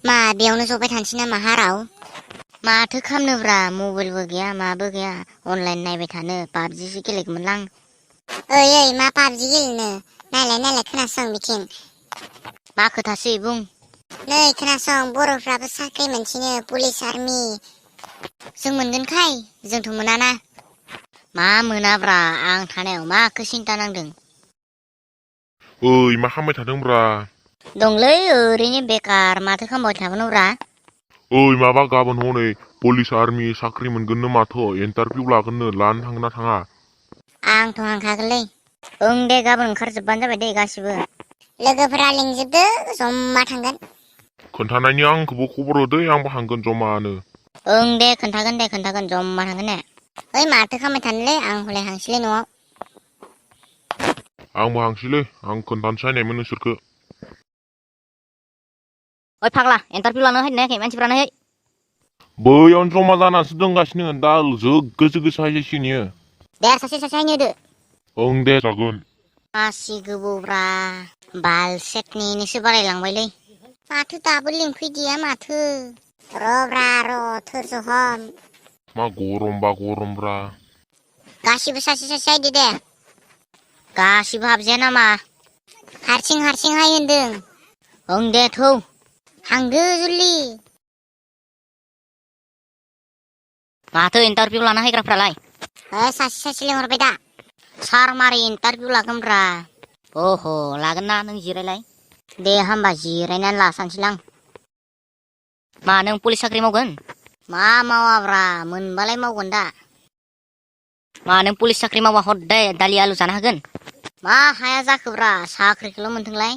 मा बेयावनो जबाय थानोसै नामा हाराव माथो खालामनोब्रा मबाइलबो गैया माबो गैया अनलाइन नायबाय थानो पाबजिसो गेलेगौमोनलां ओइ मा पाबजि गेलेनो नायलाय खोनासं बिथिं मा खोथासै बुं नै खोनासं बर'फ्राबो साख्रि मोनसिनो पुलिस आर्मि जों मोनगोनखाय जोंथ' मोनाना मा मोनाब्रा आं थानायाव माखो सिन्था नांदों ओइ मा खालामबाय थादोंब्रा दंलै ओरैनो बेकार माथो खालामबाय थागोनब्रा ओइ माबा गाबोन हनै पुलिस आर्मि साख्रि मोनगोननो माथो इन्टारभिउ लागोननो लानो थांगोन ना थाङा आंथ' हांखागोनलै ओं दे गाबोन ओंखारजोबबानो जाबाय दे गासिबो लोगोफोरा लिंजोबदो जमा थांगोन खोन्थानायनि आंखौबो खबर होदै आंबो हांगोन जमानो ओं दे खोन्थागोन जमा थांगोन ने ओइ माथो खालामबाय थानोलै आं हले हांसैलै न'आव आंबो हांसैलै आं खोन्थानोसै नायनायमोन नोंसोरखो ओइ फाग्ला इन्टारभिउ लानो हायनो नायाखै मानसिफ्रानो है बैयावनो जमा जानासो दंगासिनो दा जोगोसो हायजासिगोन इयो दे सासे हायनो होदो ओं दे जागोन मासि गोबौब्रा बाल सेकनिसो बारायलांबायलै माथो दाबो लिंफैदिया माथो र' थोरस' हम मा गरमबा गरमब्रा गासिबो सासे हायदो दे गासिबो हाबजाया नामा हारसिं हाय होनदों ओं दे थौ हांदो जुलि माथो इन्टारभिउ लानो हायग्राफ्रालाय सासे लिंहरबाय दा सार मारै इन्टारभिउ लागोनब्रा अह लागोन ना नों जिरायलाय दे होमबा जिरायनानै लासानसैलां मा नों पुलिस साख्रि मावगोन मा मावाब्रा मोनबालाय मावगोन दा मा नों पुलिस साख्रि मावा हदाय दालि आलु जानो हागोन मा हाया जाखोब्रा साख्रिखौल' मोनथोंलाय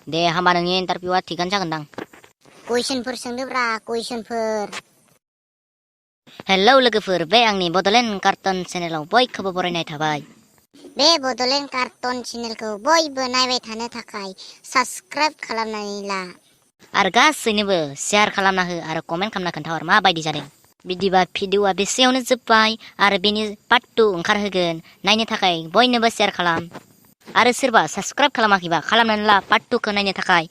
दे होमबा नोंनि इन्टारभिउआ थिगानो जागोनदां कुइसनफोर सोंदोब्रा कुइसनफोर हेलौ लोगोफोर बे आंनि बड'लेण्ड कार्टन चेनेलाव बयखौबो बरायनाय थाबाय बे बड'लेण्ड कार्टन चेनेलखौ बयबो नायबाय थानो थाखाय साबस्क्राइब खालामनानै ला आरो गासैनोबो शेयार खालामना हो आरो कमेन्ट खालामना खोन्थाहर माबायदि जादों बिदिबा भिडिअआ बेसेयावनो जोब्बाय आरो बेनि पार्ट 2 ओंखारहोगोन नायनो थाखाय बयनोबो शेयार खालाम आरो सोरबा साबस्क्राइब खालामाखैबा खालामनानै ला पार्ट 2 खौ नायनो थाखाय